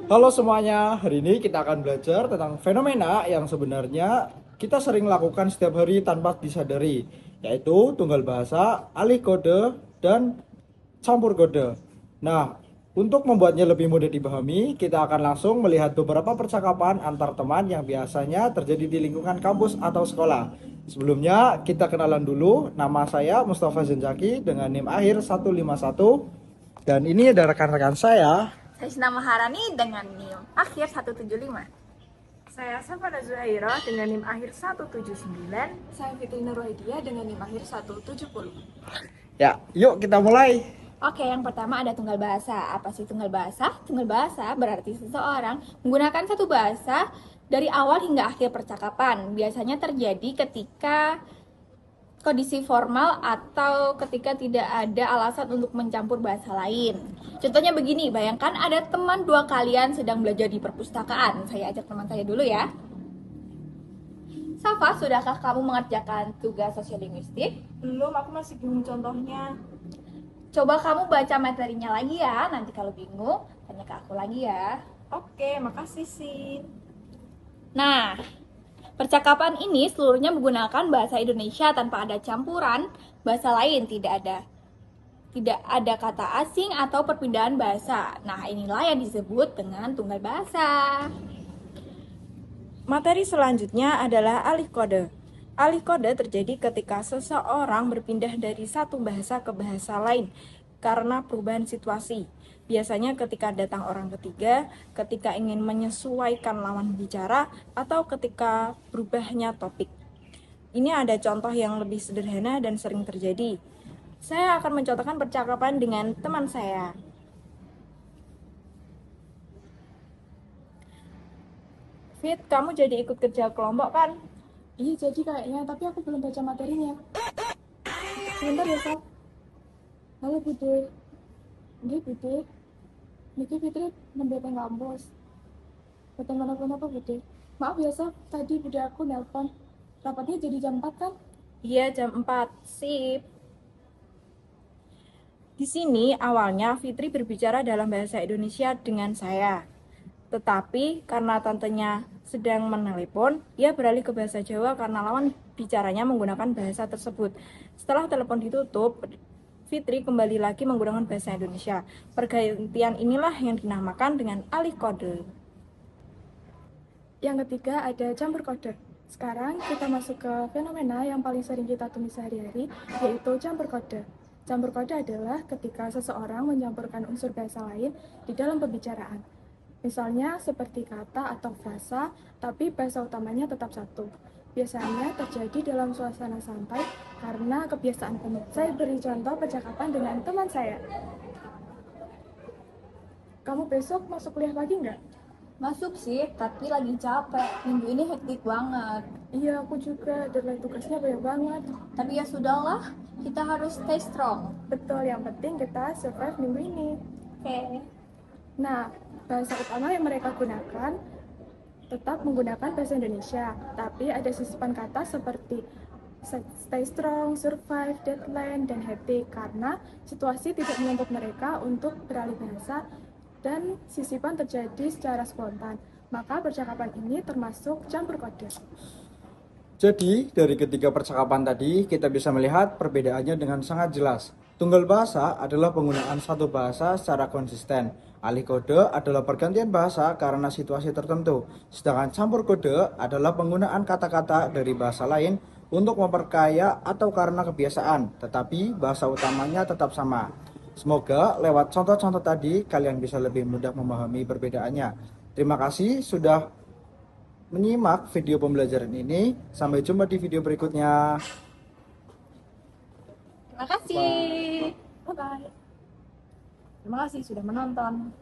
Halo semuanya, hari ini kita akan belajar tentang fenomena yang sebenarnya kita sering lakukan setiap hari tanpa disadari, yaitu tunggal bahasa, alih kode, dan campur kode. Nah, untuk membuatnya lebih mudah dipahami, kita akan langsung melihat beberapa percakapan antar teman yang biasanya terjadi di lingkungan kampus atau sekolah. Sebelumnya, kita kenalan dulu. Nama saya Mustafa Zenjaki dengan NIM akhir 151. Dan ini ada rekan-rekan saya. Saya Sina Maharani dengan NIM akhir 175. Saya Safana Zuhaira dengan NIM akhir 179. Saya Fitri Nurwaidia dengan NIM akhir 170. Ya, yuk kita mulai. Oke, yang pertama ada tunggal bahasa. Apa sih tunggal bahasa? Tunggal bahasa berarti seseorang menggunakan satu bahasa dari awal hingga akhir percakapan. Biasanya terjadi ketika kondisi formal atau ketika tidak ada alasan untuk mencampur bahasa lain. Contohnya begini, bayangkan ada teman dua kalian sedang belajar di perpustakaan. Saya ajak teman saya dulu ya. Safa, sudahkah kamu mengerjakan tugas sosiolinguistik? Belum, aku masih bingung contohnya. Coba kamu baca materinya lagi ya. Nanti kalau bingung, tanya ke aku lagi ya. Oke, makasih sih. Nah, percakapan ini seluruhnya menggunakan bahasa Indonesia tanpa ada campuran bahasa lain, tidak ada kata asing atau perpindahan bahasa. Nah, inilah yang disebut dengan tunggal bahasa. Materi selanjutnya adalah alih kode. Alih kode terjadi ketika seseorang berpindah dari satu bahasa ke bahasa lain karena perubahan situasi. Biasanya ketika datang orang ketiga, ketika ingin menyesuaikan lawan bicara, atau ketika berubahnya topik. Ini ada contoh yang lebih sederhana dan sering terjadi. Saya akan mencontohkan percakapan dengan teman saya. Fit, kamu jadi ikut kerja kelompok kan? Iya jadi kayaknya, tapi aku belum baca materinya. Sebentar ya, Sal. Halo Bude. Nggih, Bude. Niki Fitri nembe teng kampus. Boten menapa-napa, Bude. Maaf ya, Sal. Tadi Bude aku nelpon. Rapatnya jadi jam 4 kan? Iya, jam 4. Sip. Di sini awalnya Fitri berbicara dalam bahasa Indonesia dengan saya. Tetapi karena tantenya sedang menelepon, ia beralih ke bahasa Jawa karena lawan bicaranya menggunakan bahasa tersebut. Setelah telepon ditutup, Fitri kembali lagi menggunakan bahasa Indonesia. Pergantian inilah yang dinamakan dengan alih kode. Yang ketiga ada campur kode. Sekarang kita masuk ke fenomena yang paling sering kita temui sehari-hari, yaitu campur kode. Campur kode adalah ketika seseorang mencampurkan unsur bahasa lain di dalam pembicaraan. Misalnya seperti kata atau frasa, tapi bahasa utamanya tetap satu. Biasanya terjadi dalam suasana santai karena kebiasaan penuh. Saya beri contoh percakapan dengan teman saya. Kamu besok masuk kuliah lagi nggak? Masuk sih, tapi lagi capek. Minggu ini hektik banget. Iya, aku juga. Deadline tugasnya banyak banget. Tapi ya sudahlah, kita harus stay strong. Betul, yang penting kita survive minggu ini. Oke. Nah, bahasa utama yang mereka gunakan tetap menggunakan bahasa Indonesia, tapi ada sisipan kata seperti stay strong, survive, deadline, dan happy karena situasi tidak menuntut mereka untuk beralih bahasa dan sisipan terjadi secara spontan. Maka percakapan ini termasuk campur kode. Jadi, dari ketiga percakapan tadi, kita bisa melihat perbedaannya dengan sangat jelas. Tunggal bahasa adalah penggunaan satu bahasa secara konsisten. Alih kode adalah pergantian bahasa karena situasi tertentu. Sedangkan campur kode adalah penggunaan kata-kata dari bahasa lain untuk memperkaya atau karena kebiasaan, tetapi bahasa utamanya tetap sama. Semoga lewat contoh-contoh tadi, kalian bisa lebih mudah memahami perbedaannya. Terima kasih sudah menyimak video pembelajaran ini. Sampai jumpa di video berikutnya. Terima kasih. Bye-bye. Terima kasih sudah menonton.